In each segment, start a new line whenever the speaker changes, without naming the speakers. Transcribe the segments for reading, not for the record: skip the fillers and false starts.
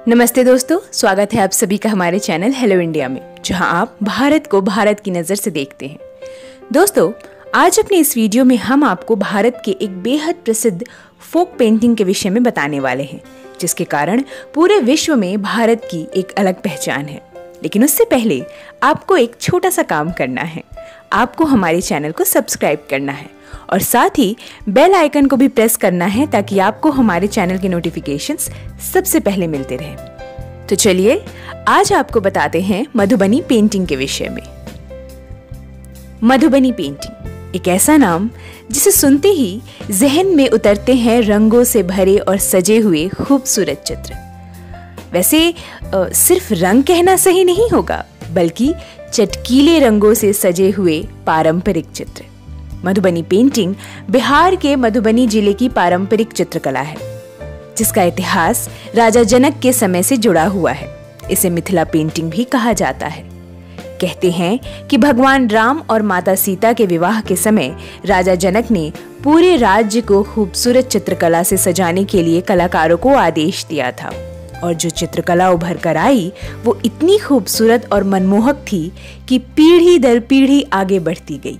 नमस्ते दोस्तों, स्वागत है आप सभी का हमारे चैनल हेलो इंडिया में, जहां आप भारत को भारत की नज़र से देखते हैं। दोस्तों, आज अपने इस वीडियो में हम आपको भारत के एक बेहद प्रसिद्ध फोक पेंटिंग के विषय में बताने वाले हैं, जिसके कारण पूरे विश्व में भारत की एक अलग पहचान है। लेकिन उससे पहले आपको एक छोटा सा काम करना है। आपको हमारे चैनल को सब्सक्राइब करना है और साथ ही बेल आइकन को भी प्रेस करना है ताकि आपको हमारे चैनल के नोटिफिकेशंस सबसे पहले मिलते रहें। तो चलिए आज आपको बताते हैं मधुबनी पेंटिंग के विषय में। मधुबनी पेंटिंग एक ऐसा नाम जिसे सुनते ही जहन में उतरते हैं रंगों से भरे और सजे हुए खूबसूरत चित्र। वैसे सिर्फ रंग कहना सही नहीं होगा, बल्कि चटकीले रंगों से सजे हुए पारंपरिक चित्र। मधुबनी पेंटिंग बिहार के मधुबनी जिले की पारंपरिक चित्रकला है, जिसका इतिहास राजा जनक के समय से जुड़ा हुआ है। इसे मिथिला पेंटिंग भी कहा जाता है। कहते हैं कि भगवान राम और माता सीता के विवाह के समय राजा जनक ने पूरे राज्य को खूबसूरत चित्रकला से सजाने के लिए कलाकारों को आदेश दिया था, और जो चित्रकला उभर कर आई वो इतनी खूबसूरत और मनमोहक थी कि पीढ़ी दर पीढ़ी आगे बढ़ती गई।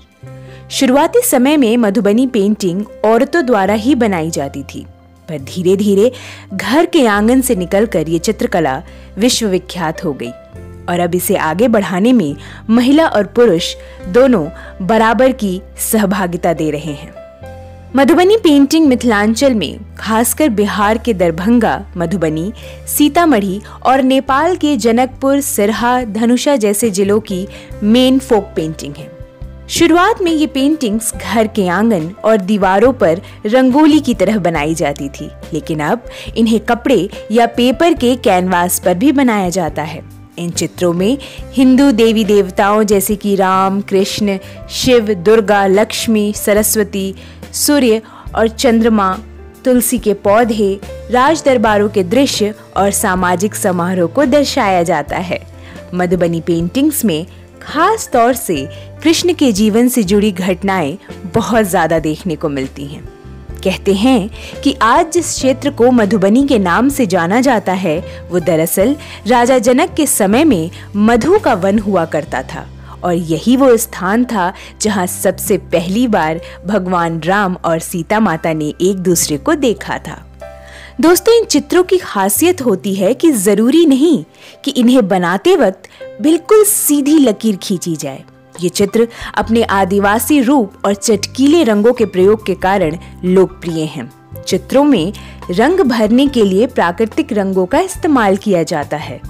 शुरुआती समय में मधुबनी पेंटिंग औरतों द्वारा ही बनाई जाती थी, पर धीरे धीरे घर के आंगन से निकलकर ये चित्रकला विश्वविख्यात हो गई, और अब इसे आगे बढ़ाने में महिला और पुरुष दोनों बराबर की सहभागिता दे रहे हैं। मधुबनी पेंटिंग मिथिलांचल में, खासकर बिहार के दरभंगा, मधुबनी, सीतामढ़ी और नेपाल के जनकपुर, सिरहा, धनुषा जैसे जिलों की मेन फोक पेंटिंग है। शुरुआत में ये पेंटिंग्स घर के आंगन और दीवारों पर रंगोली की तरह बनाई जाती थी, लेकिन अब इन्हें कपड़े या पेपर के कैनवास पर भी बनाया जाता है। इन चित्रों में हिंदू देवी देवताओं जैसे कि राम, कृष्ण, शिव, दुर्गा, लक्ष्मी, सरस्वती, सूर्य और चंद्रमा, तुलसी के पौधे, राज दरबारों के दृश्य और सामाजिक समारोह को दर्शाया जाता है। मधुबनी पेंटिंग्स में खास तौर से कृष्ण के जीवन से जुड़ी घटनाएं बहुत ज्यादा देखने को मिलती हैं। कहते हैं कि आज जिस क्षेत्र को मधुबनी के नाम से जाना जाता है वो दरअसल राजा जनक के समय में मधु का वन हुआ करता था, और यही वो स्थान था जहां सबसे पहली बार भगवान राम और सीता माता ने एक दूसरे को देखा था। दोस्तों, इन चित्रों की खासियत होती है कि जरूरी नहीं कि इन्हें बनाते वक्त बिल्कुल सीधी लकीर खींची जाए। ये चित्र अपने आदिवासी रूप और चटकीले रंगों के प्रयोग के कारण लोकप्रिय हैं। चित्रों में रंग भरने के लिए प्राकृतिक रंगों का इस्तेमाल किया जाता है।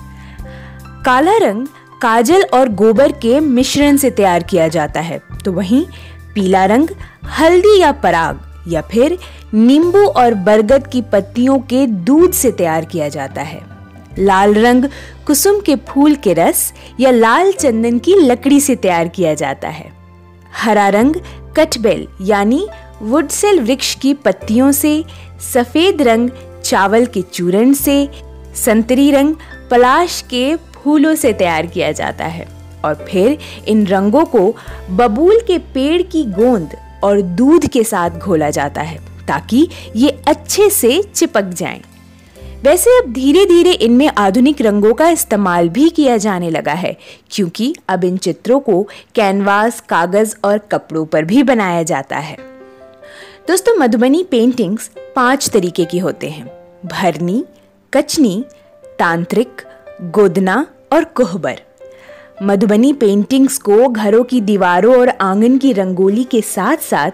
काला रंग काजल और गोबर के मिश्रण से तैयार किया जाता है, तो वहीं पीला रंग हल्दी या पराग या फिर नींबू और बरगद की पत्तियों के दूध से तैयार किया जाता है। लाल रंग कुसुम के फूल के रस या लाल चंदन की लकड़ी से तैयार किया जाता है। हरा रंग कटबेल यानी वुडसेल वृक्ष की पत्तियों से, सफेद रंग चावल के चूर्ण से, संतरी रंग पलाश के फूलों से तैयार किया जाता है, और फिर इन रंगों को बबूल के पेड़ की गोंद और दूध के साथ घोला जाता है ताकि ये अच्छे से चिपक जाएं। वैसे अब धीरे धीरे इनमें आधुनिक रंगों का इस्तेमाल भी किया जाने लगा है, क्योंकि अब इन चित्रों को कैनवास, कागज और कपड़ों पर भी बनाया जाता है। दोस्तों, मधुबनी पेंटिंग्स 5 तरीके की होते हैं: भरनी, कचनी, तांत्रिक, गोदना और कोहबर। मधुबनी पेंटिंग्स को घरों की दीवारों और आंगन की रंगोली के साथ साथ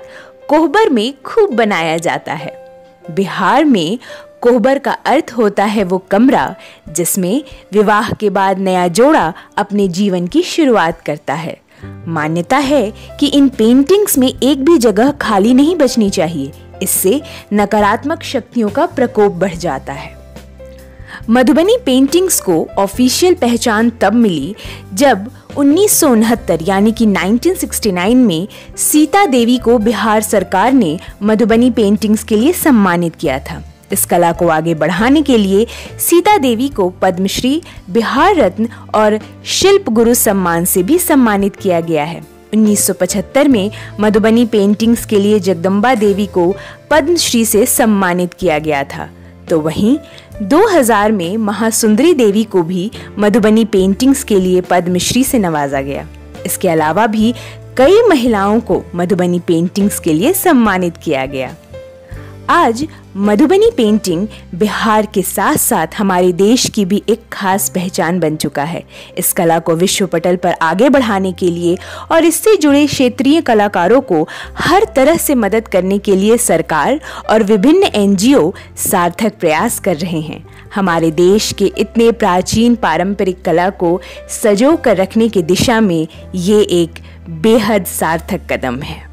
कोहबर में खूब बनाया जाता है। बिहार में कोहबर का अर्थ होता है वो कमरा जिसमें विवाह के बाद नया जोड़ा अपने जीवन की शुरुआत करता है। मान्यता है कि इन पेंटिंग्स में एक भी जगह खाली नहीं बचनी चाहिए, इससे नकारात्मक शक्तियों का प्रकोप बढ़ जाता है। मधुबनी पेंटिंग्स को ऑफिशियल पहचान तब मिली जब 1969 यानी कि 1969 में सीता देवी को बिहार सरकार ने मधुबनी पेंटिंग्स के लिए सम्मानित किया था। इस कला को आगे बढ़ाने के लिए सीता देवी को पद्मश्री, बिहार रत्न और शिल्प गुरु सम्मान से भी सम्मानित किया गया है। 1975 में मधुबनी पेंटिंग्स के लिए जगदम्बा देवी को पद्मश्री से सम्मानित किया गया था। तो वहीं 2000 में महासुंदरी देवी को भी मधुबनी पेंटिंग्स के लिए पद्मश्री से नवाजा गया। इसके अलावा भी कई महिलाओं को मधुबनी पेंटिंग्स के लिए सम्मानित किया गया। आज मधुबनी पेंटिंग बिहार के साथ साथ हमारे देश की भी एक खास पहचान बन चुका है। इस कला को विश्व पटल पर आगे बढ़ाने के लिए और इससे जुड़े क्षेत्रीय कलाकारों को हर तरह से मदद करने के लिए सरकार और विभिन्न NGO सार्थक प्रयास कर रहे हैं। हमारे देश के इतने प्राचीन पारंपरिक कला को सजो कर रखने की दिशा में ये एक बेहद सार्थक कदम है।